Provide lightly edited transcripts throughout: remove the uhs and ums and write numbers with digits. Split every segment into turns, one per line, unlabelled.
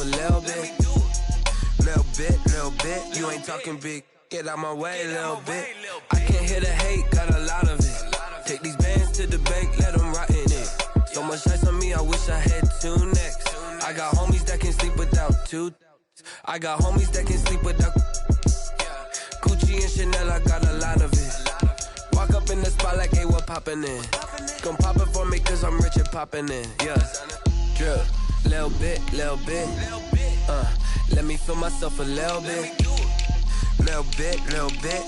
little bit. Little bit. You ain't talking big. Get out my way, little bit. I can't hear the hate, got a lot of it. Take these bands to the bank, let them rot in it. So much ice on me, I wish I had 2 necks. I got homies that can sleep without 2. I got homies that can sleep without Gucci and Chanel, I got a lot of it. Walk up in the spot like, hey, what poppin' in? Gon' pop it for me cause I'm rich and poppin' in, yeah. Drip, little bit. Let me feel myself a little bit. Little bit.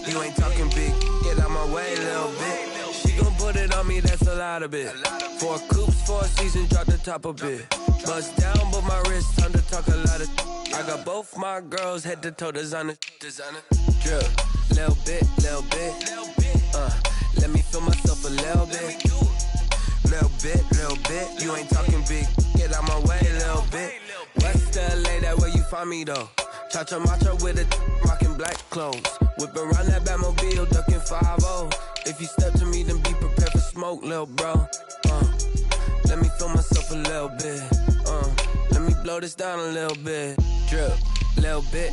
You ain't talking big. Get out my way, little bit. She gon' put it on me, that's a lot of it. 4 coops, 4 seasons, drop the top a bit. Bust down, but my wrist, time to talk a lot of. I got both my girls head to toe designer. Drip, little bit. Let me feel myself a little bit. Little bit. You ain't talking big. Get out my way, little bit. West LA, that where you find me though. Cha-cha matcha with a rockin' black clothes. Whip around that Batmobile, duckin' 5-0. If you step to me, then be prepared for smoke, lil' bro. Let me feel myself a little bit. Let me blow this down a little bit. Drip, little bit.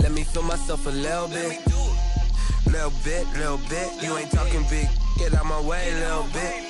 Let me feel myself a little bit. Little bit. You ain't talking big. Get out my way, little bit.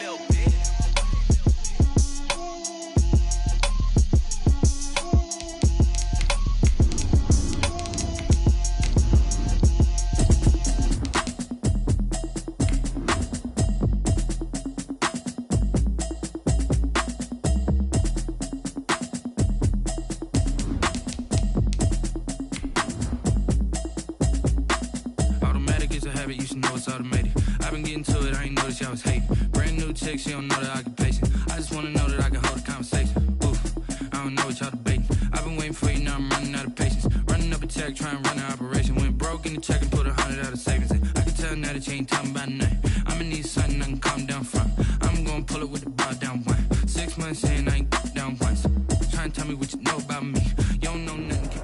She don't know that I can pace it. I just wanna know that I can hold a conversation. Oof, I don't know what y'all debating. I've been waiting for you, now I'm running out of patience. Running up a check, trying to run an operation. Went broke in the check and put 100 out of savings in. I can tell now that you ain't talking about nothing. I'ma need something I can calm down front. I'm gonna pull it with the bar down one. 6 months in, I ain't down once. Trying to tell me what you know about me. You don't know nothing.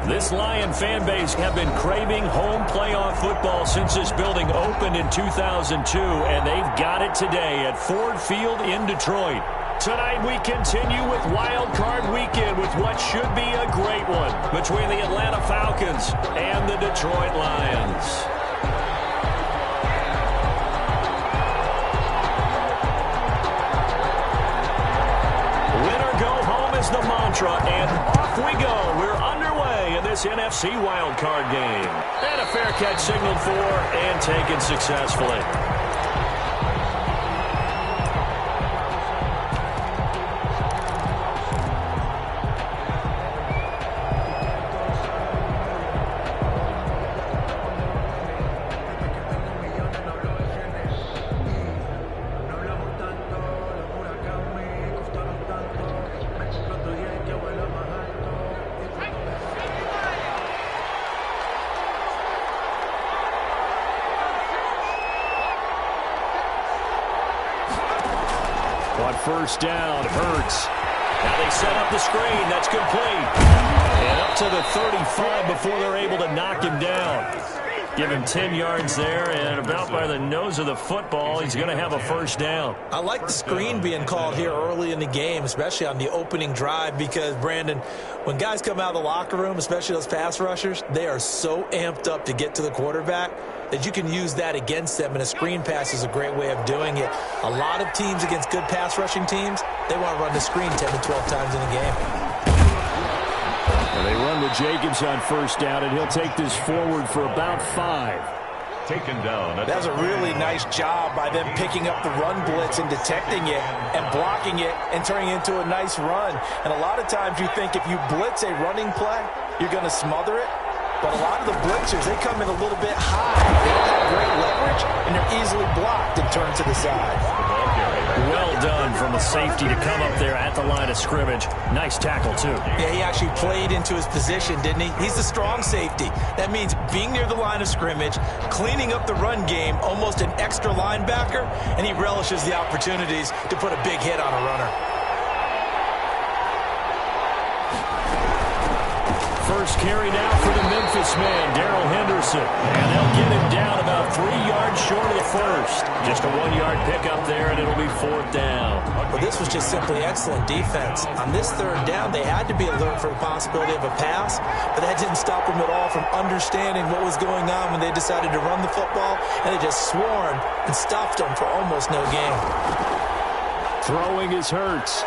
This Lion fan base have been craving home playoff football since this building opened in 2002, and they've got it today at Ford Field in Detroit. Tonight we continue with Wild Card Weekend with what should be a great one between the Atlanta Falcons and the Detroit Lions. Winner go home is the mantra, and off we go. We're underway in this NFC wildcard game. And a fair catch signaled for and taken successfully. First down, Hurts. Now they set up the screen. That's complete. And up to the 35 before they're able to knock him down. Give him 10 yards there, and about by the nose of the football, he's going to have a first down.
I like the screen being called here early in the game, especially on the opening drive, because, Brandon, when guys come out of the locker room, especially those pass rushers, they are so amped up to get to the quarterback that you can use that against them, and a screen pass is a great way of doing it. A lot of teams against good pass rushing teams, they want to run the screen 10 to 12 times in a game.
And they run with Jacobs on first down, and he'll take this forward for about 5.
Taken down.
That was a really nice job by them picking up the run blitz and detecting it and blocking it and turning it into a nice run. And a lot of times you think if you blitz a running play, you're going to smother it. But a lot of the blitzers, they come in a little bit high. They don't have great leverage, and they're easily blocked and turned to the side.
Well done from the safety to come up there at the line of scrimmage. Nice tackle, too.
Yeah, he actually played into his position, didn't he? He's the strong safety. That means being near the line of scrimmage, cleaning up the run game, almost an extra linebacker, and he relishes the opportunities to put a big hit on a runner.
First carry now for the Memphis man, Darrell Henderson. And they'll get him down about 3 yards short of the first. Just a 1-yard pickup there, and it'll be 4th down.
Well, this was just simply excellent defense. On this third down, they had to be alert for the possibility of a pass, but that didn't stop them at all from understanding what was going on when they decided to run the football, and they just swarmed and stuffed them for almost no gain.
Throwing is Hurts.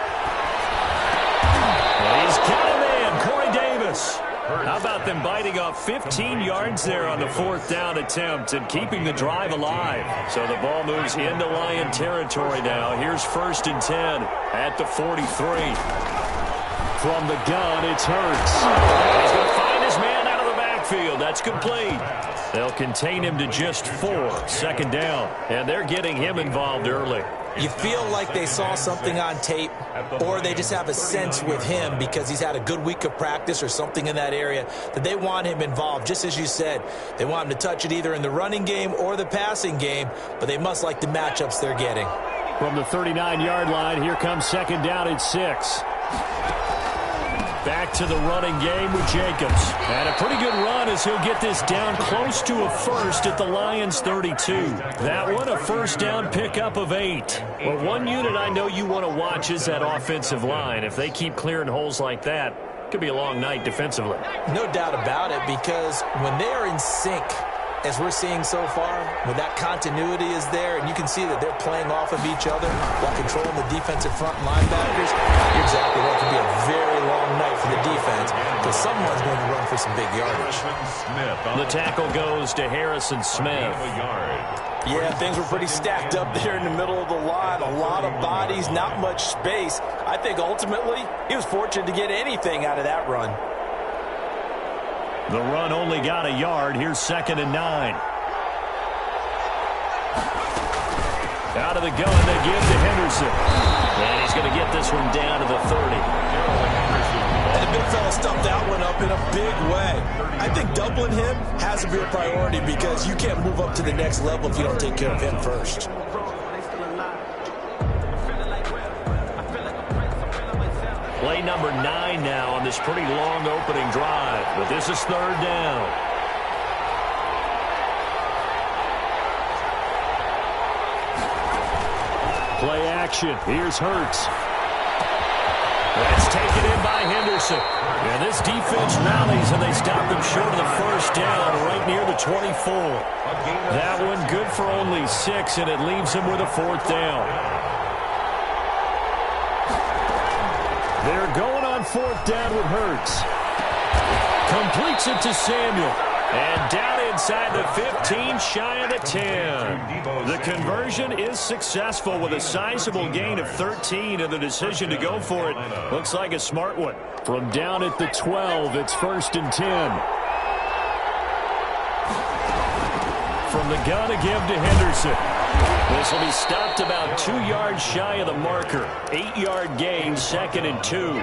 He's got him in, Corey Davis. How about them biting off 15 yards there on the 4th down attempt and keeping the drive alive? So the ball moves into Lion territory now. Here's 1st and 10 at the 43. From the gun, it's Hurts. He's going to find his man out of the backfield. That's complete. They'll contain him to just 4. 2nd down. And they're getting him involved early.
You feel like they saw something on tape, or they just have a sense with him because he's had a good week of practice or something in that area that they want him involved. Just as you said, they want him to touch it either in the running game or the passing game, but they must like the matchups they're getting.
From the 39-yard line, here comes 2nd down at 6. Back to the running game with Jacobs. And a pretty good run as he'll get this down close to a first at the Lions 32. That one, a 1st down pickup of 8. Well, one unit I know you want to watch is that offensive line. If they keep clearing holes like that, it could be a long night defensively.
No doubt about it, because when they are in sync, as we're seeing so far, when that continuity is there, and you can see that they're playing off of each other while controlling the defensive front linebackers, you're exactly right. It could be a very long night for the defense because someone's going to run for some big yardage.
The tackle goes to Harrison Smith.
Yeah, things were pretty stacked up there in the middle of the line. A lot of bodies, not much space. I think ultimately he was fortunate to get anything out of that run.
The run only got a yard. Here's 2nd and 9. Out of the gun, they give to Henderson. And he's going to get this one down to the 30.
And the big fella stuffed that one up in a big way. I think doubling him has to be a priority because you can't move up to the next level if you don't take care of him first.
Play number 9 now on this pretty long opening drive. But this is 3rd down. Play action. Here's Hurts. That's taken in by Henderson. And this defense rallies and they stop them short of the 1st down right near the 24. That one good for only 6, and it leaves them with a 4th down. They're going on 4th down with Hurts. Completes it to Samuel. And down inside the 15, shy of the 10. The conversion is successful with a sizable gain of 13, and the decision to go for it looks like a smart one. From down at the 12, it's 1st and 10. From the gun to give to Henderson. This will be stopped about 2 yards shy of the marker. 8-yard gain, 2nd and 2.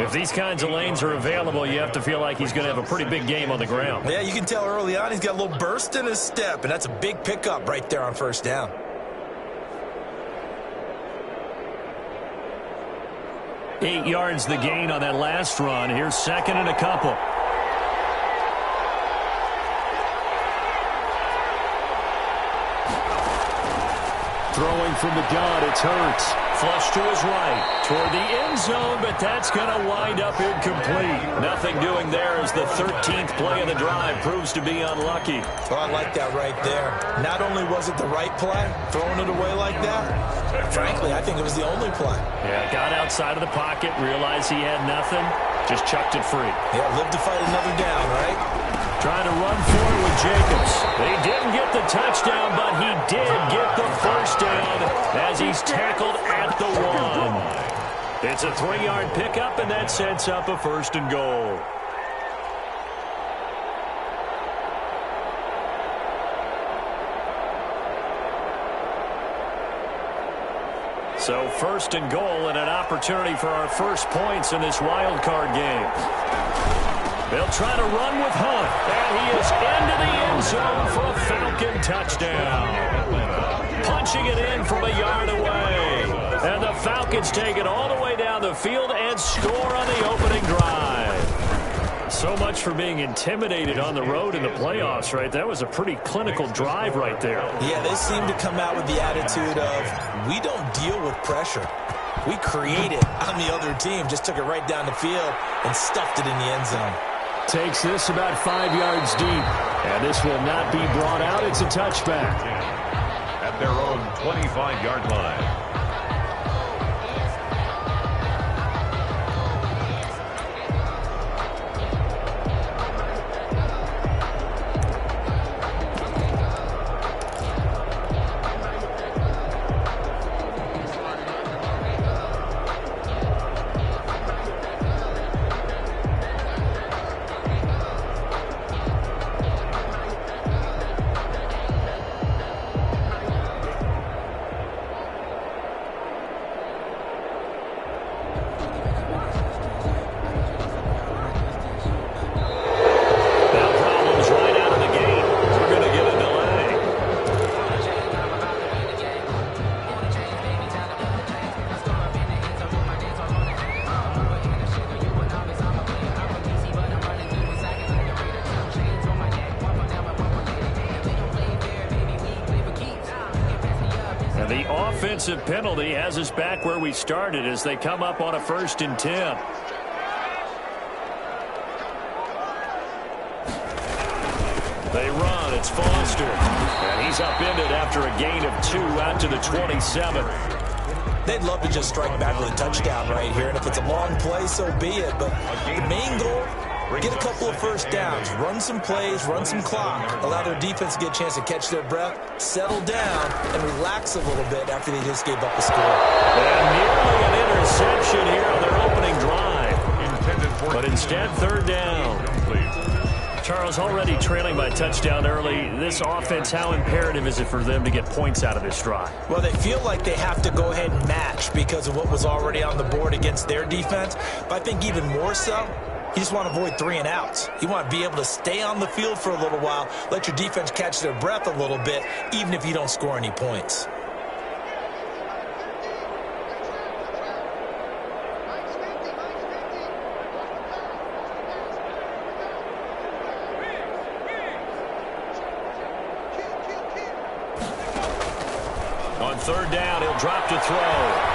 If these kinds of lanes are available, you have to feel like he's going to have a pretty big game on the ground.
Yeah, you can tell early on he's got a little burst in his step, and that's a big pickup right there on 1st down.
Eight yards the gain on that last run. Here's 2nd and a couple. Throwing from the gun, it's Hurts. Flush to his right, toward the end zone, but that's going to wind up incomplete. Nothing doing there as the 13th play of the drive proves to be unlucky.
Oh, I like that right there. Not only was it the right play, throwing it away like that, frankly, I think it was the only play.
Yeah, got outside of the pocket, realized he had nothing, just chucked it free.
Yeah, live to fight another down, right?
Trying to run for it with Jacobs. He didn't get the touchdown, but he did get the 1st down as he's tackled at the 1. It's a 3-yard pickup, and that sets up a 1st and goal. So 1st and goal and an opportunity for our first points in this wild card game. They'll try to run with Hunt, and he is into the end zone for a Falcon touchdown. Punching it in from a yard away. And the Falcons take it all the way down the field and score on the opening drive. So much for being intimidated on the road in the playoffs, right? That was a pretty clinical drive right there.
Yeah, they seem to come out with the attitude of, we don't deal with pressure. We create it on the other team, just took it right down the field and stuffed it in the end zone.
Takes this about 5 yards deep, and this will not be brought out. It's a touchback.
At their own 25-yard line.
Offensive penalty has us back where we started as they come up on a 1st and 10. They run. It's Foster. And he's upended after a gain of 2 out to the 27.
They'd love to just strike back with a touchdown right here. And if it's a long play, so be it. But the main goal, get a couple of first downs, run some plays, run some clock, allow their defense to get a chance to catch their breath, settle down, and relax a little bit after they just gave up a score.
And nearly an interception here on their opening drive. But instead, 3rd down. Charles, already trailing by touchdown early. This offense, how imperative is it for them to get points out of this drive?
Well, they feel like they have to go ahead and match because of what was already on the board against their defense. But I think even more so, you just want to avoid 3 and outs. You want to be able to stay on the field for a little while, let your defense catch their breath a little bit, even if you don't score any points.
On 3rd down, he'll drop to throw.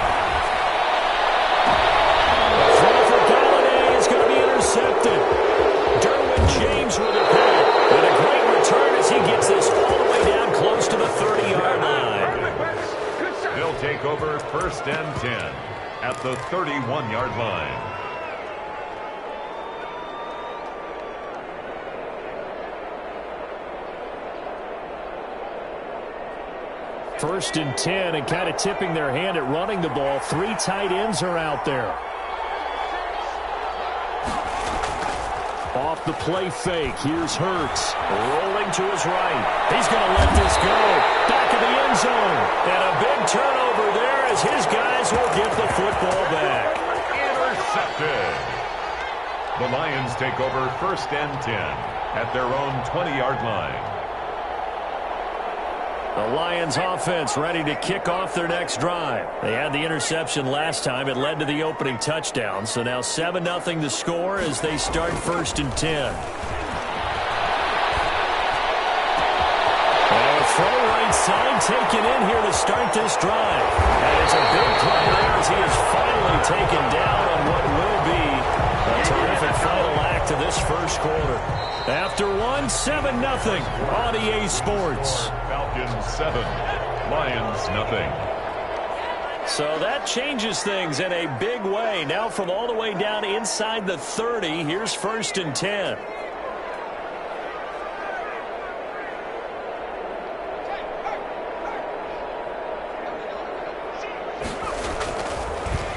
Intercepted. Derwin James with a pick. And a great return as he gets this all the way down close to the 30-yard line.
They'll take over 1st and 10 at the 31-yard line.
First and 10, and kind of tipping their hand at running the ball. 3 tight ends are out there. Off the play fake, here's Hurts. Rolling to his right. He's going to let this go. Back of the end zone. And a big turnover there as his guys will get the football back.
Intercepted. The Lions take over 1st and 10 at their own 20-yard line.
The Lions offense ready to kick off their next drive. They had the interception last time. It led to the opening touchdown. So now 7-0 to score as they start 1st and 10. And a throw right side taken in here to start this drive. And it's a big play there as he is finally taken down on what will be a terrific final act of this 1st quarter. After 7-0 on EA Sports.
Falcons 7, Lions nothing.
So that changes things in a big way. Now from all the way down inside the 30, here's 1st and 10.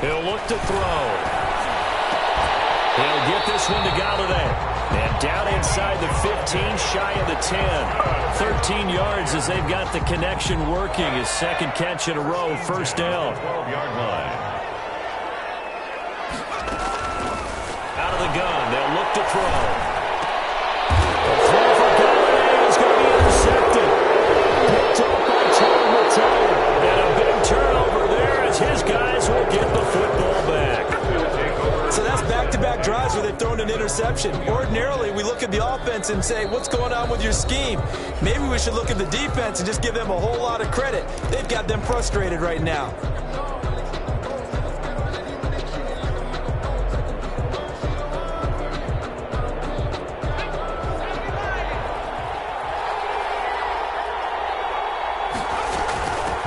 He'll look to throw. He'll get this one to Galladay. And down inside the 15, shy of the 10. 13 yards as they've got the connection working. His 2nd catch in a row, 1st down.
12-yard line.
Out of the gun, they'll look to throw. The throw for Galladay is going to be intercepted. Picked up by Tom Mattel. And a big turnover there as his guys will get the football back.
So that's back-to-back drives where they have thrown an interception. Ordinarily, we look at the offense and say, what's going on with your scheme? Maybe we should look at the defense and just give them a whole lot of credit. They've got them frustrated right now.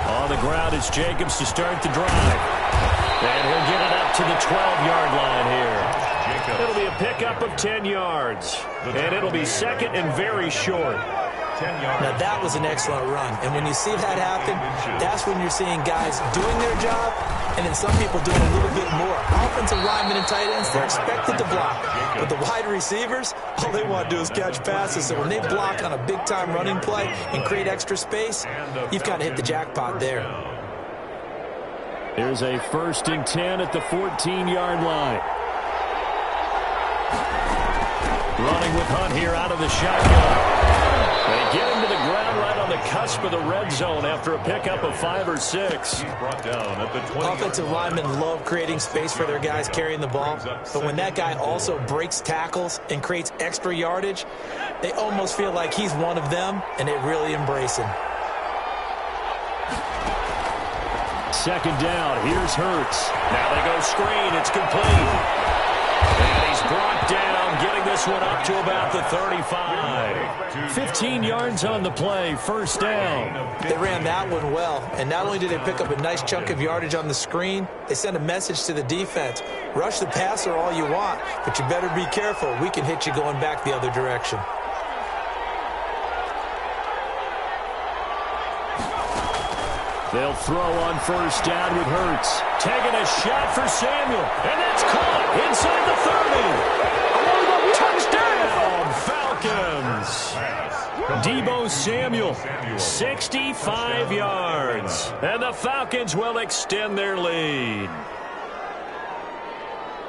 On the ground is Jacobs to start the drive. And he'll get it up to the 12-yard line here. It'll be a pickup of 10 yards. And it'll be second and very short.
Now, that was an excellent run. And when you see that happen, that's when you're seeing guys doing their job and then some people doing a little bit more. Offensive linemen and tight ends, they're expected to block. But the wide receivers, all they want to do is catch passes. So when they block on a big-time running play and create extra space, you've got to hit the jackpot there.
There's a 1st and 10 at the 14-yard line. Running with Hunt here out of the shotgun. They get him to the ground right on the cusp of the red zone after a pickup of 5 or 6.
He's brought down at the 20.
Offensive linemen love creating space for their guys carrying the ball. But when that guy also breaks tackles and creates extra yardage, they almost feel like he's one of them, and they really embrace him.
2nd down. Here's Hurts. Now they go screen. It's complete. And he's brought down, getting this one up to about the 35. 15 yards on the play, 1st down.
They ran that one well, and not only did they pick up a nice chunk of yardage on the screen, they sent a message to the defense. Rush the passer all you want, but you better be careful. We can hit you going back the other direction.
They'll throw on 1st down with Hurts. Taking a shot for Samuel. And that's caught inside the 30. Touchdown, Falcons. Deebo Samuel, 65 yards. And the Falcons will extend their lead.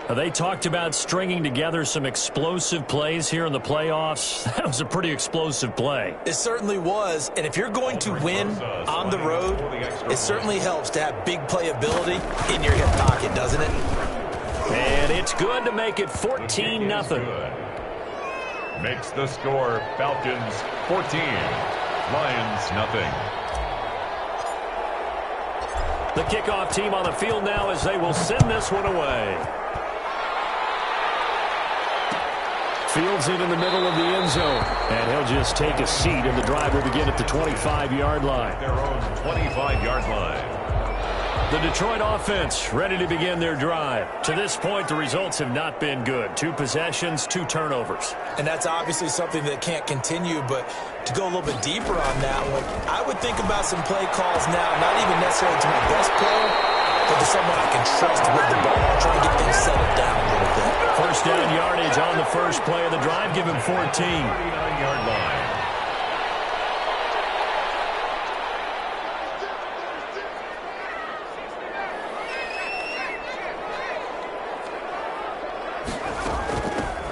They talked about stringing together some explosive plays here in the playoffs. That was a pretty explosive play.
It certainly was. And if you're going to win on the road, it certainly helps to have big playability in your hip pocket, doesn't it?
And it's good to make it 14-0.
Makes the score Falcons 14, Lions nothing.
The kickoff team on the field now as they will send this one away. Fields it in the middle of the end zone. And he'll just take a seat, and the drive will begin at the 25-yard line.
Their own 25-yard line.
The Detroit offense ready to begin their drive. To this point, the results have not been good. 2 possessions, 2 turnovers.
And that's obviously something that can't continue, but to go a little bit deeper on that one, I would think about some play calls now, not even necessarily to my best player, but to someone I can trust with the ball, trying to get things settled down a little bit.
1st down yardage on the first play of the drive. Give him 14.
39-yard line.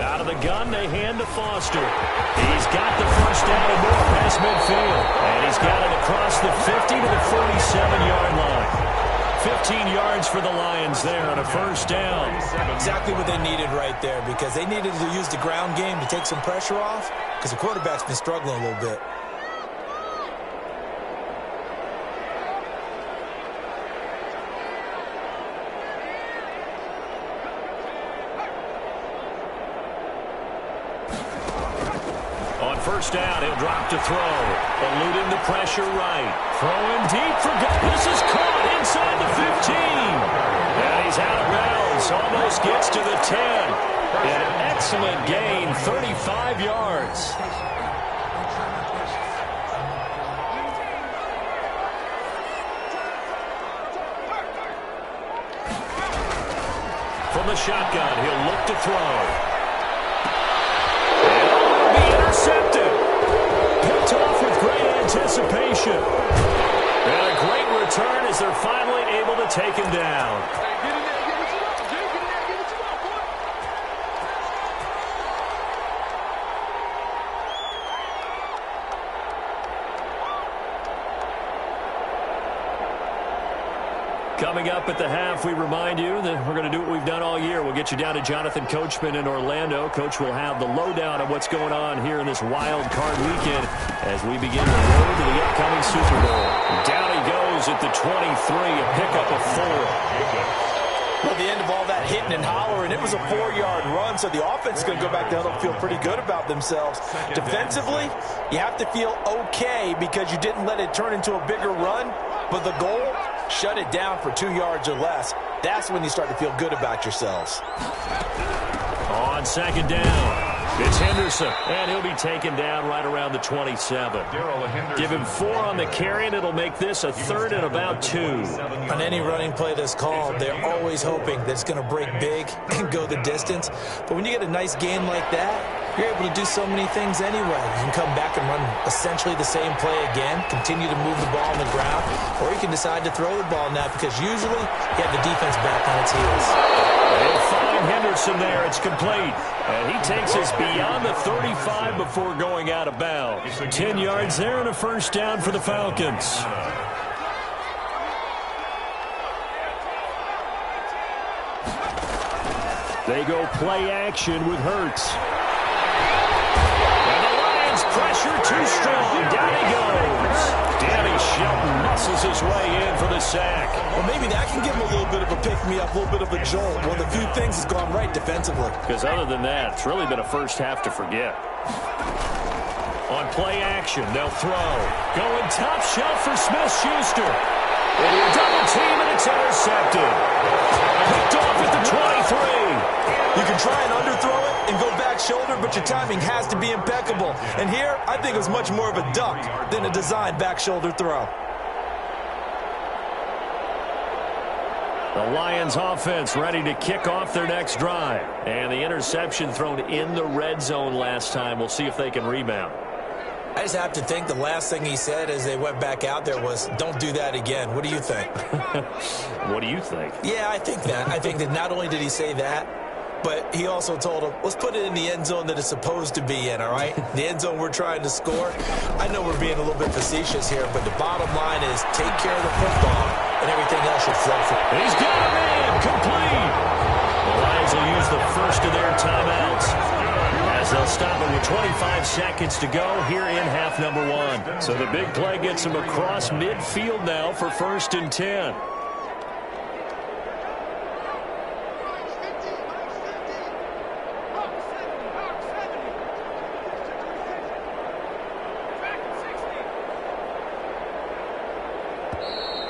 Out of the gun, they hand to Foster. He's got the 1st down and more past midfield. And he's got it across the 50 to the 47-yard line. 15 yards for the Lions there on a 1st down.
Exactly what they needed right there, because they needed to use the ground game to take some pressure off, because the quarterback's been struggling a little bit.
On 1st down, he'll drop to throw. Eluding the pressure right. Throwing deep for good. This is caught inside the 15. And he's out of bounds. Almost gets to the 10. And an excellent gain, 35 yards. From the shotgun, he'll look to throw. Intercepted. Picked off with great anticipation. And a great return as they're finally able to take him down. Coming up at the half, we remind you that we're going to do what we've done all year. We'll get you down to Jonathan Coachman in Orlando. Coach will have the lowdown of what's going on here in this wild card weekend as we begin the road to the upcoming Super Bowl. Down he goes at the 23, a pickup of 4.
Well, at the end of all that hitting and hollering, it was a 4-yard run, so the offense is going to go back down and feel pretty good about themselves. Defensively, you have to feel okay because you didn't let it turn into a bigger run, but the goal, shut it down for 2 yards or less. That's when you start to feel good about yourselves.
On second down, it's Henderson, and he'll be taken down right around the 27. Give him 4 on the carry, and it'll make this a 3rd and about 2.
On any running play that's called, they're always hoping that it's going to break big and go the distance. But when you get a nice gain like that, you're able to do so many things anyway. You can come back and run essentially the same play again, continue to move the ball on the ground, or you can decide to throw the ball now because usually you have the defense back on its heels.
They'll find Henderson there. It's complete. And he takes us beyond the 35 before going out of bounds. 10 yards there and a first down for the Falcons. They go play action with Hurts. And the Lions pressure too strong. Down he goes. Danny Shelton muscles his way in for the sack.
Well, maybe that can give him a little bit of a pick-me-up, a little bit of a jolt. One of the few things has gone right defensively.
Because other than that, it's really been a first half to forget. On play action, they'll throw. Going top shelf for Smith-Schuster. Double team, and it's intercepted. Picked off at the 23.
You can try and underthrow it and go back shoulder, but your timing has to be impeccable. And here, I think it was much more of a duck than a designed back shoulder throw.
The Lions offense ready to kick off their next drive. And the interception thrown in the red zone last time. We'll see if they can rebound.
I just have to think the last thing he said as they went back out there was, don't do that again. What do you think?
What do you think?
Yeah, I think that. I think that not only did he say that, but he also told him, let's put it in the end zone that it's supposed to be in, all right? The end zone we're trying to score. I know we're being a little bit facetious here, but the bottom line is take care of the football, and everything else should flow for him.
He's got him in, complete. The Lions will use the first of their timeouts as they'll stop it with 25 seconds to go here in half number 1. So the big play gets them across midfield now for 1st and 10.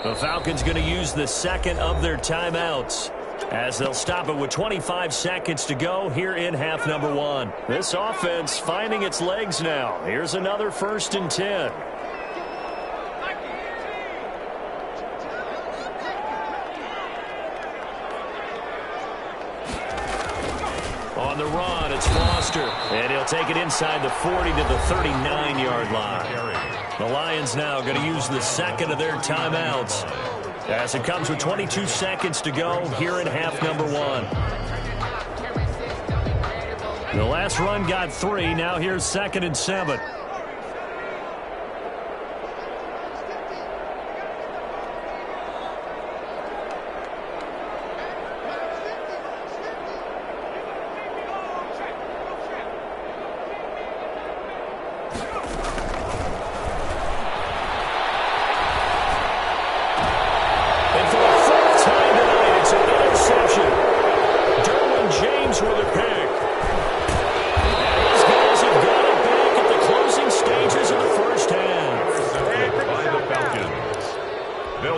The Falcons going to use the second of their timeouts as they'll stop it with 25 seconds to go here in half number 1. This offense finding its legs now. Here's another 1st and 10. On the run, it's Foster, and he'll take it inside the 40 to the 39-yard line. The Lions now going to use the second of their timeouts as it comes with 22 seconds to go here in half number 1. The last run got 3. Now here's 2nd and 7.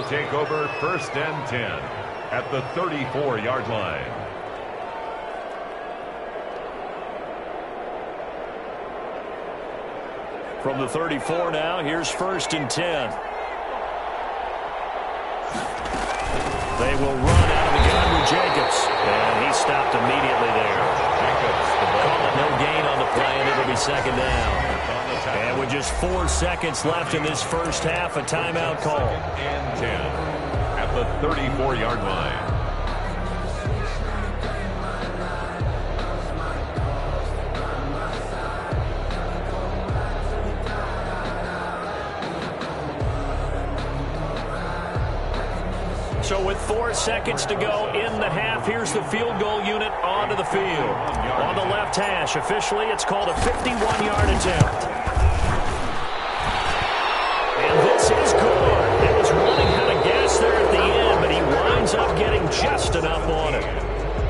Take over 1st and 10 at the 34-yard line.
From the 34 now, here's 1st and 10. They will run out of the gun with Jacobs. And he stopped immediately there. Jacobs, call it no gain on the play, and it'll be 2nd down. And with just 4 seconds left in this first half, a timeout call.
2nd and 10 at the 34-yard line.
So with 4 seconds to go in the half. Here's the field goal unit onto the field. On the left hash, officially, it's called a 51-yard attempt. And this is good. It was running out of gas there at the end, but he winds up getting just enough on it.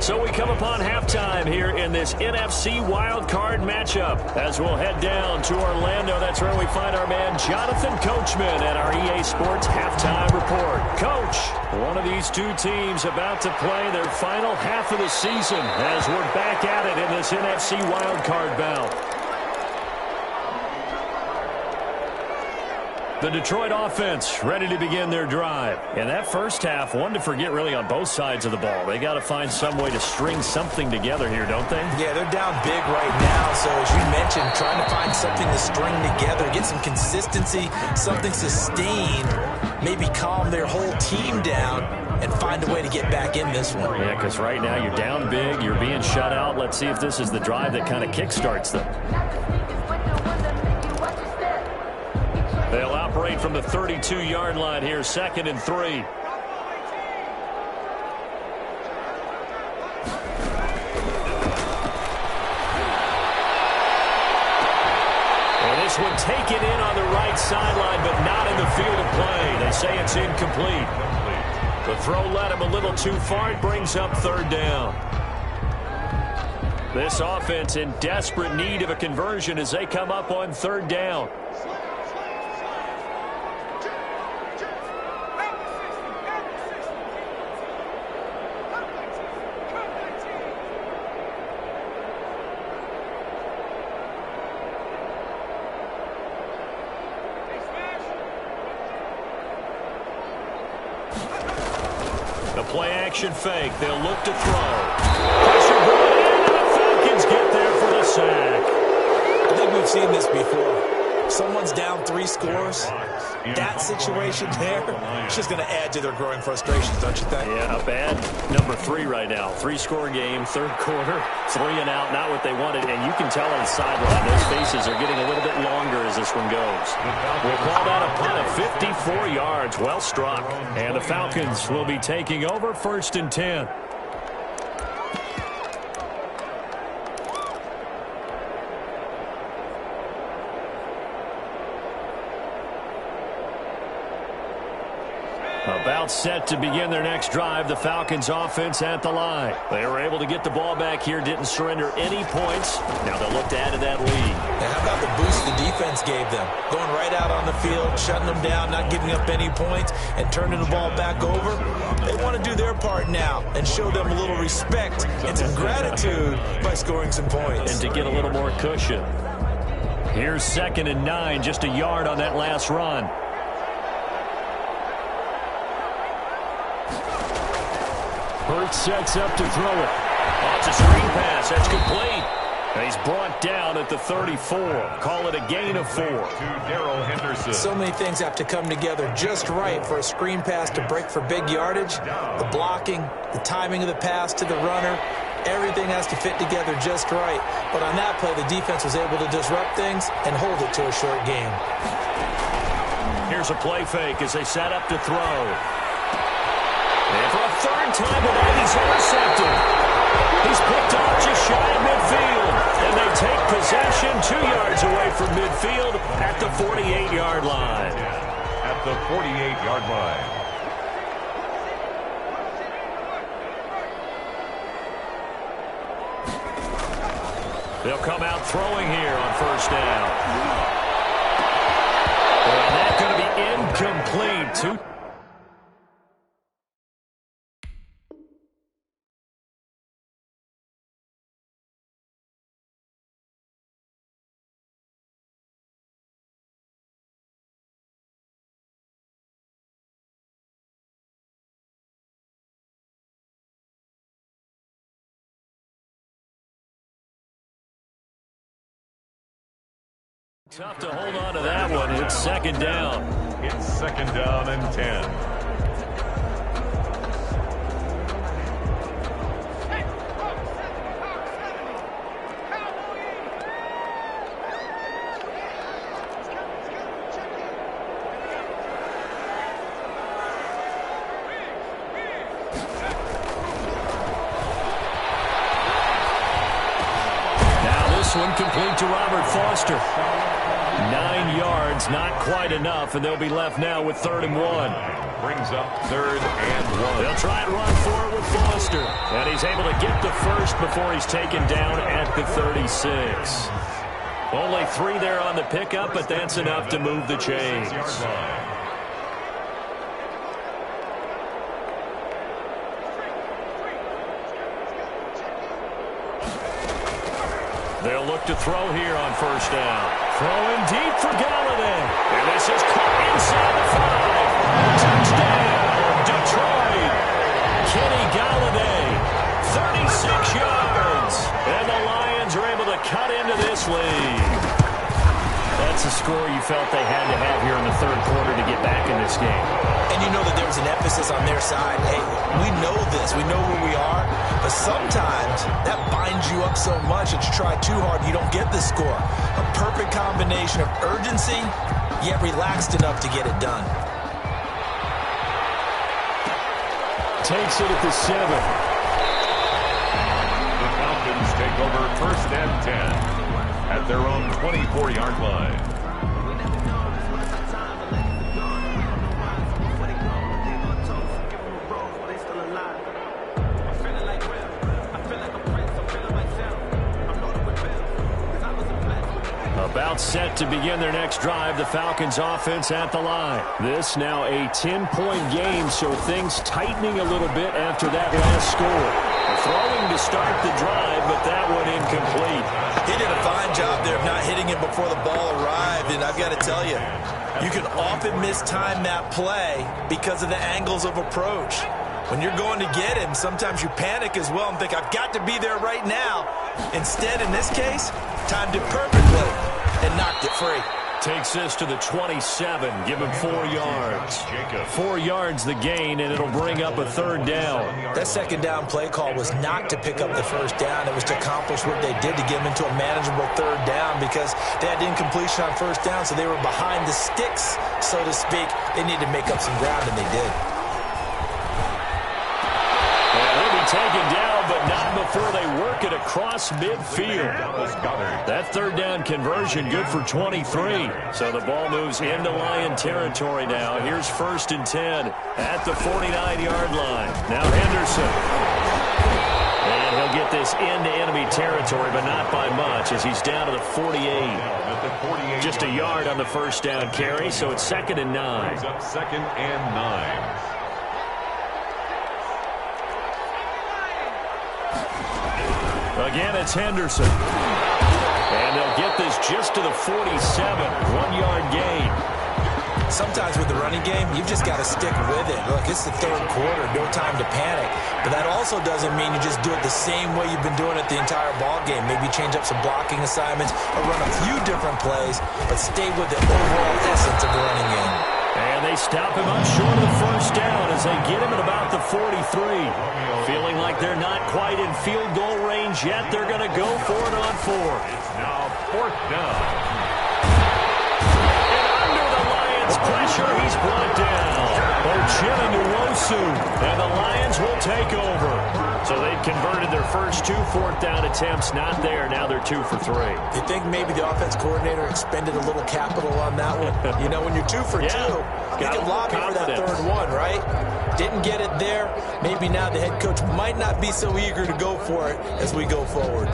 So we come upon halftime here in this NFC wildcard matchup as we'll head down to Orlando. That's where we find our man Jonathan Coachman at our EA Sports Halftime Report. Coach, one of these two teams about to play their final half of the season as we're back at it in this NFC wildcard bout. The Detroit offense ready to begin their drive. In that first half, one to forget really on both sides of the ball. They got to find some way to string something together here, don't they?
Yeah, they're down big right now. So as you mentioned, trying to find something to string together, get some consistency, something sustained, maybe calm their whole team down and find a way to get back in this one.
Yeah, because right now you're down big, you're being shut out. Let's see if this is the drive that kind of kickstarts them. They'll operate from the 32-yard line here, 2nd and 3. And this one taken in on the right sideline, but not in the field of play. They say it's incomplete. The throw led him a little too far. It brings up 3rd down. This offense in desperate need of a conversion as they come up on 3rd down. Play-action fake. They'll look to throw. Pressure brought in, and the Falcons get there for the sack.
I think we've seen this before. Someone's down 3 scores. That situation there, it's just going to add to their growing frustrations, don't you think?
Yeah, a bad number 3 right now. 3-score game, 3rd quarter, 3 and out, not what they wanted. And you can tell on the sideline, those faces are getting a little bit longer as this one goes. We'll call that a punt of 54 yards. Well struck. And the Falcons will be taking over 1st and 10. About set to begin their next drive, the Falcons offense at the line. They were able to get the ball back here, didn't surrender any points. Now they'll look to add to that lead.
Now how about the boost the defense gave them? Going right out on the field, shutting them down, not giving up any points, and turning the ball back over. They want to do their part now and show them a little respect and some gratitude by scoring some points.
And to get a little more cushion. Here's 2nd and 9, just a yard on that last run. Hurts sets up to throw it. Oh, it's a screen pass. That's complete. And he's brought down at the 34. Call it a gain of 4.
So many things have to come together just right for a screen pass to break for big yardage. The blocking, the timing of the pass to the runner, everything has to fit together just right. But on that play, the defense was able to disrupt things and hold it to a short game.
Here's a play fake as they set up to throw. And for a 3rd time today, he's intercepted. He's picked off just shy of midfield. And they take possession 2 yards away from midfield at the 48-yard line.
At the 48-yard line.
They'll come out throwing here on 1st down. And that's going to be incomplete. Tough to hold on to that one. It's 2nd down.
It's 2nd down and 10.
this one complete to Robert Foster. 9 yards, not quite enough, and they'll be left now with 3rd and 1.
Brings up 3rd and 1.
They'll try and run for it with Foster. And he's able to get the first before he's taken down at the 36. Only 3 there on the pickup, but that's enough to move the chains. They'll look to throw here on 1st down. Throwing deep for Galladay. And this is caught inside the 5. Touchdown, Detroit. Kenny Galladay, 36 yards. And the Lions are able to cut into this lead. That's a score you felt they had to have here in the 3rd quarter to get back in this game.
And you know that there was an emphasis on their side. Hey, we know this. We know where we are. But sometimes that binds you up so much that you try too hard, you don't get the score. A perfect combination of urgency, yet relaxed enough to get it done.
Takes it at the 7.
The Falcons take over 1st and 10 at their own 24-yard line.
About set to begin their next drive, the Falcons offense at the line. This now a 10-point game, so things tightening a little bit after that last score. Throwing to start the drive, but that one incomplete.
He did a fine job there of not hitting him before the ball arrived, and I've got to tell you, you can often mistime that play because of the angles of approach. When you're going to get him, sometimes you panic as well and think, I've got to be there right now. Instead, in this case, timed it perfectly and knocked it free.
Takes this to the 27, give him 4 yards. 4 yards the gain, and it'll bring up a 3rd down.
That 2nd down play call was not to pick up the 1st down. It was to accomplish what they did to get him into a manageable 3rd down because they had incompletion on 1st down, so they were behind the sticks, so to speak. They needed to make up some ground, and they did.
Taken down, but not before they work it across midfield. That 3rd down conversion good for 23. So the ball moves into Lion territory now. Here's 1st and 10 at the 49-yard line. Now Henderson. And he'll get this into enemy territory, but not by much as he's down to the 48. Just a yard on the 1st down carry, so it's 2nd and 9.
2nd and 9.
Again, it's Henderson. And they'll get this just to the 47. 1-yard gain.
Sometimes with the running game, you've just got to stick with it. Look, it's the 3rd quarter, no time to panic. But that also doesn't mean you just do it the same way you've been doing it the entire ball game. Maybe change up some blocking assignments or run a few different plays, but stay with the overall essence of the running game.
And they stop him up short of the 1st down as they get him at about the 43. Feeling like they're not quite in field goal range yet, they're going to go for it on 4.
It's now 4th down.
And under the Lions' pressure, he's brought down. Ochilin-Nwosu, and the Lions will take over. So they've converted their first 2 4th down attempts. Not there. Now they're 2 for 3.
You think maybe the offense coordinator expended a little capital on that one? You know, when you're 2 for 2, you can lobby for that 3rd one, right? Didn't get it there. Maybe now the head coach might not be so eager to go for it as we go forward.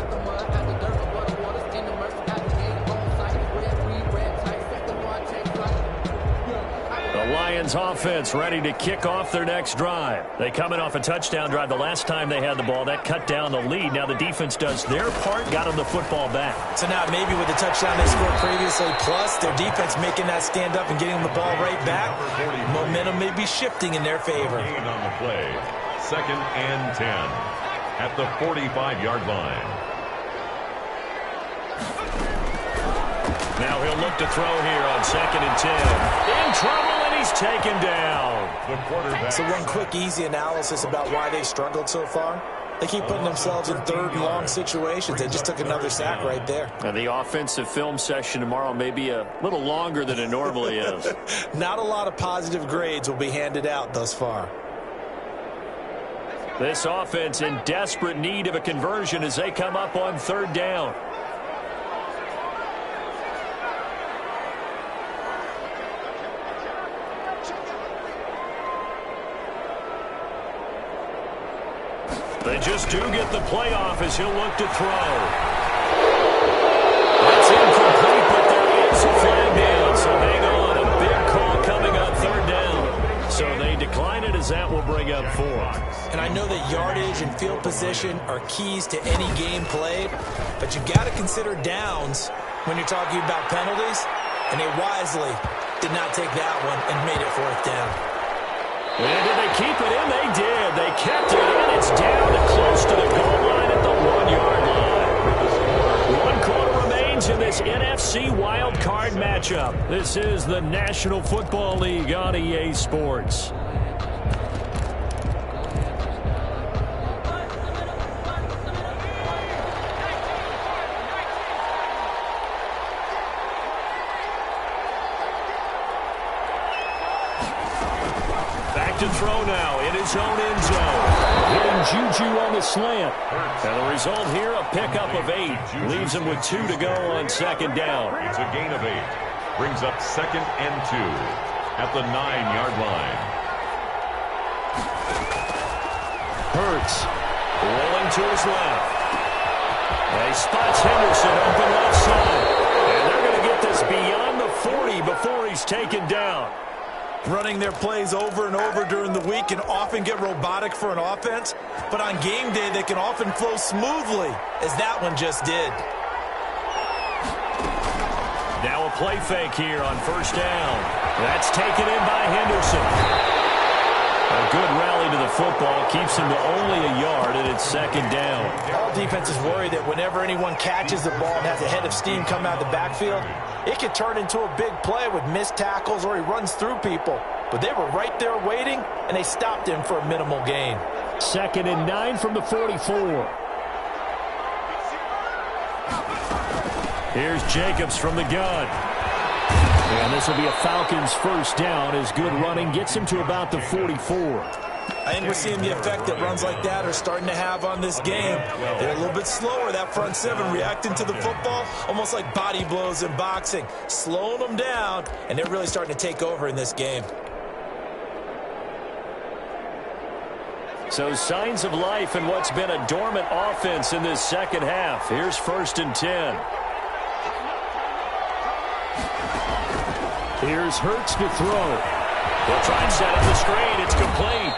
Lions offense ready to kick off their next drive. They come in off a touchdown drive the last time they had the ball. That cut down the lead. Now the defense does their part, got them the football back.
So now maybe with the touchdown they scored previously, plus their defense making that stand up and getting the ball right back, momentum may be shifting in their favor.
On the play, 2nd and 10 at the 45-yard line.
Now he'll look to throw here on 2nd and 10. In trouble, and he's taken down.
The quarterback.
So one quick, easy analysis about why they've struggled so far. They keep putting themselves in 3rd and long situations. They just took another sack right there.
And the offensive film session tomorrow may be a little longer than it normally is.
Not a lot of positive grades will be handed out thus far.
This offense in desperate need of a conversion as they come up on 3rd down. They just do get the playoff as he'll look to throw. That's incomplete, but there is a flag down, so hang on. A big call coming on third down. So they decline it as that will bring up fourth.
And I know that yardage and field position are keys to any game played, but you got to consider downs when you're talking about penalties, and they wisely did not take that one and made it fourth down.
And did they keep it in? They did. They kept it in. It's down to close to the goal line at the 1-yard line. 1 quarter remains in this NFC wild card matchup. This is the National Football League on EA Sports. To throw now in his own end zone. Hitting Juju on the slant. And the result here, a pickup of 8. Leaves him with 2 to go on second down.
It's a gain of 8. Brings up 2nd and 2 at the 9-yard line.
Hurts rolling to his left. And he spots Henderson open left side. And they're going to get this beyond the 40 before he's taken down.
Running their plays over and over during the week can often get robotic for an offense, but on game day they can often flow smoothly, as that one just did.
Now a play fake here on first down. That's taken in by Henderson. A good rally to the football keeps him to only a yard, and it's second down.
All defenses worry that whenever anyone catches the ball and has a head of steam come out of the backfield, it could turn into a big play with missed tackles or he runs through people. But they were right there waiting, and they stopped him for a minimal gain.
2nd and 9 from the 44. Here's Jacobs from the gun. And this will be a Falcons first down as good running gets him to about the 44.
I think we're seeing the effect that runs like that are starting to have on this game. They're a little bit slower, that front seven, reacting to the football, almost like body blows in boxing, slowing them down, and they're really starting to take over in this game.
So signs of life in what's been a dormant offense in this second half. Here's 1st and 10. Here's Hurts to throw. They'll try and set up the screen. It's complete.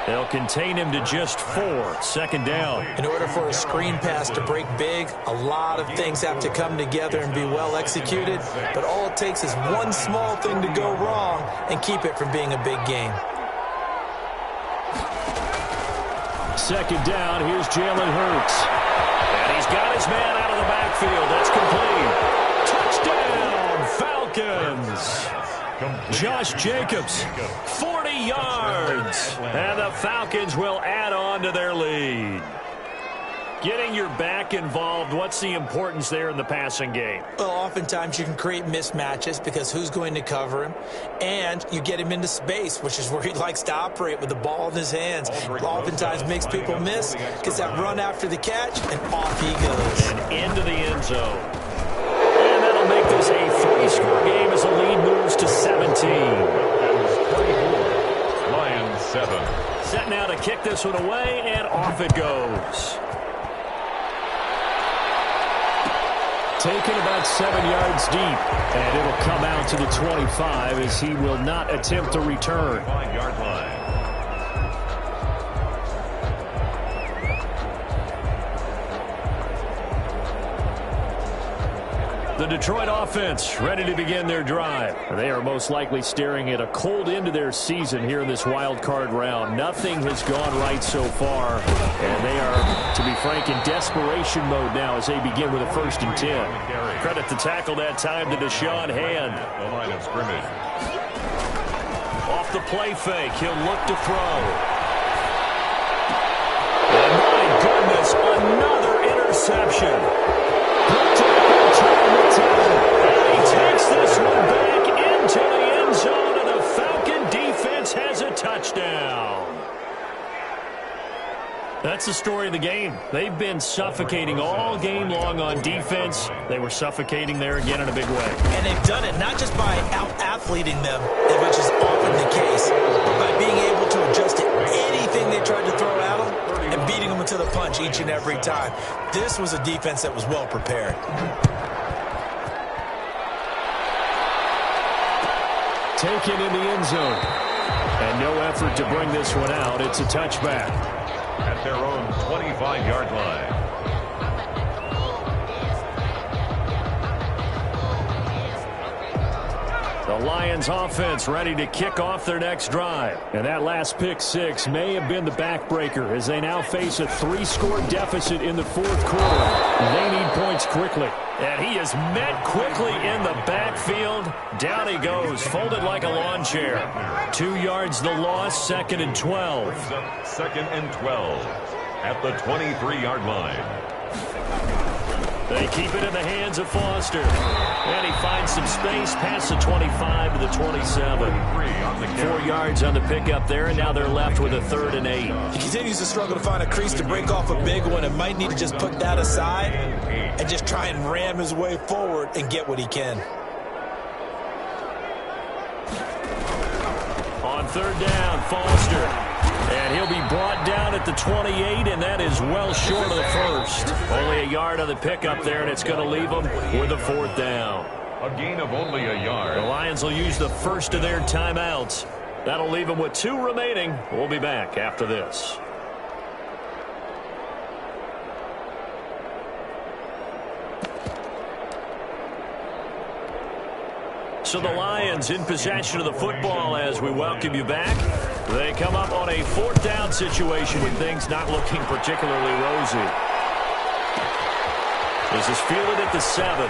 They'll contain him to just 4. 2nd down.
In order for a screen pass to break big, a lot of things have to come together and be well executed. But all it takes is one small thing to go wrong and keep it from being a big game.
2nd down. Here's Jalen Hurts. And he's got his man out of the backfield. That's complete. Touchdown, Falcons. Josh Jacobs, 40 yards. And the Falcons will add on to their lead. Getting your back involved, what's the importance there in the passing game?
Well, oftentimes you can create mismatches because who's going to cover him? And you get him into space, which is where he likes to operate with the ball in his hands. Oftentimes makes people miss because that run after the catch, and off he goes.
And into the end zone. And that'll make this a 3-score game as the lead moves to 17.
Lions 7.
Set now to kick this one away, and off it goes. Taken about 7 yards deep, and it'll come out to the 25 as he will not attempt to return.
5-yard line.
The Detroit offense ready to begin their drive. They are most likely staring at a cold end to their season here in this wild card round. Nothing has gone right so far, and they are, to be frank, in desperation mode now as they begin with a 1st and 10. Credit the tackle that time to Deshaun Hand.
The line of scrimmage.
Off the play fake, he'll look to throw. And my goodness, another interception. And he takes this one back into the end zone, and the Falcon defense has a touchdown. That's the story of the game. They've been suffocating all game long on defense. They were suffocating there again in a big way.
And they've done it not just by out-athleting them, which is often the case, but by being able to adjust to anything they tried to throw at them and beating to the punch each and every time. This was a defense that was well prepared.
Taken in the end zone. And no effort to bring this one out. It's a touchback.
At their own 25-yard line.
The Lions offense ready to kick off their next drive. And that last pick six may have been the backbreaker as they now face a 3-score deficit in the fourth quarter. They need points quickly. And he is met quickly in the backfield. Down he goes, folded like a lawn chair. 2 yards the loss, 2nd and 12.
2nd and 12 at the 23-yard line.
They keep it in the hands of Foster. And he finds some space past the 25 to the 27. 4 yards on the pickup there, and now they're left with a 3rd and 8.
He continues to struggle to find a crease to break off a big one and might need to just put that aside and just try and ram his way forward and get what he can.
On 3rd down, Foster. And he'll be brought down at the 28, and that is well short of the first. Only a yard on the pickup there, and it's going to leave them with a 4th down.
A gain of only a yard.
The Lions will use the first of their timeouts. That'll leave them with 2 remaining. We'll be back after this. So the Lions in possession of the football as we welcome you back. They come up on a 4th down situation with things not looking particularly rosy. This is fielded at the 7.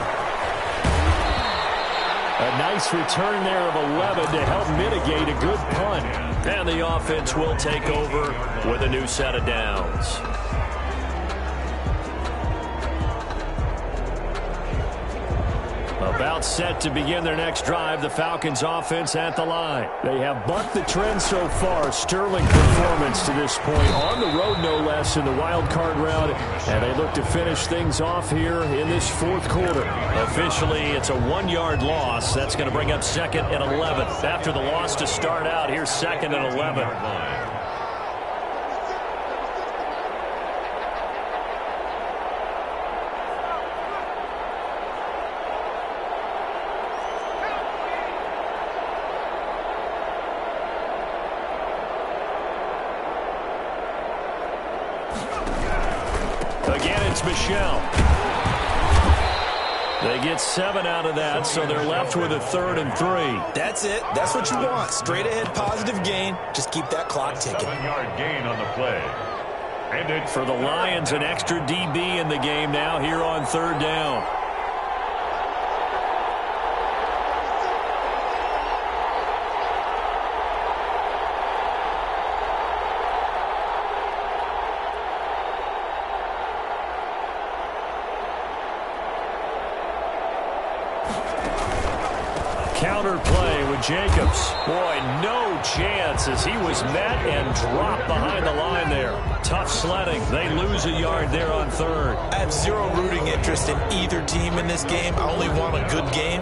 A nice return there of 11 to help mitigate a good punt. And the offense will take over with a new set of downs. About set to begin their next drive, the Falcons offense at the line. They have bucked the trend so far. Sterling performance to this point. On the road, no less, in the wild card round. And they look to finish things off here in this 4th quarter. Officially, it's a 1-yard loss. That's going to bring up 2nd and 11. After the loss to start out, here's 2nd and 11. Michelle. They get 7 out of that, so they're left with a 3rd and 3.
That's it. That's what you want. Straight ahead, positive gain. Just keep that clock ticking.
7-yard gain on the play.
And it for the Lions, an extra DB in the game now here on 3rd down. Counter play with Jacobs. Boy, no chance as he was met and dropped behind the line there. Tough sledding. They lose a yard there on 3rd.
I have zero rooting interest in either team in this game. I only want a good game.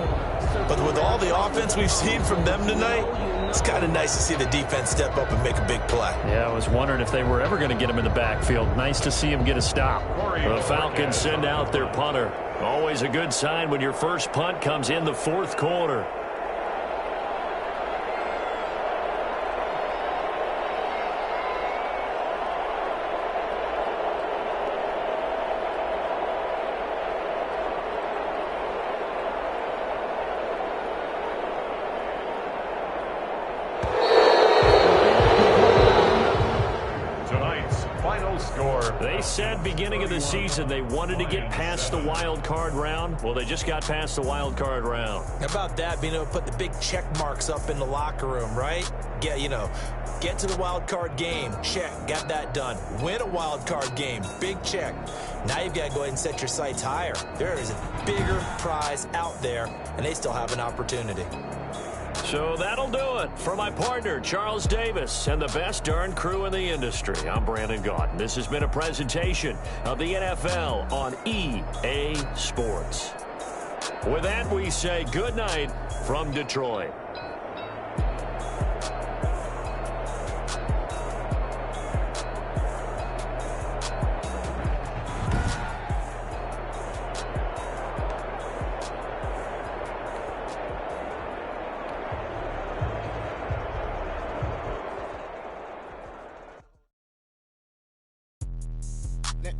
But with all the offense we've seen from them tonight, it's kind of nice to see the defense step up and make a big play.
Yeah, I was wondering if they were ever going to get him in the backfield. Nice to see him get a stop. The Falcons send out their punter. Always a good sign when your first punt comes in the 4th quarter. They said beginning of the season they wanted to get past the wild card round. Well, they just got past the wild card round.
How about that, being able to put the big check marks up in the locker room, right? Get to the wild card game. Check. Got that done. Win a wild card game. Big check. Now you've got to go ahead and set your sights higher. There is a bigger prize out there, and they still have an opportunity.
So that'll do it for my partner, Charles Davis, and the best darn crew in the industry. I'm Brandon Gaudin. This has been a presentation of the NFL on EA Sports. With that, we say good night from Detroit.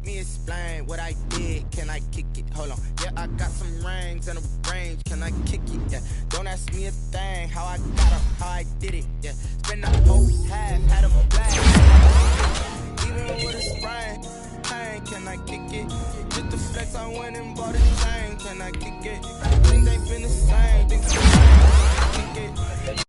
me explain what I did. Can I kick it? Hold on. Yeah, I got some rings and a range. Can I kick it? Yeah. Don't ask me a thing. How I got up, how I did it. Yeah. Spend the whole half, had a blast. Even with a sprain, pain. Can I kick it? Just the flex, I went and bought a chain. Can I kick it? Things ain't been the same. Things kick it.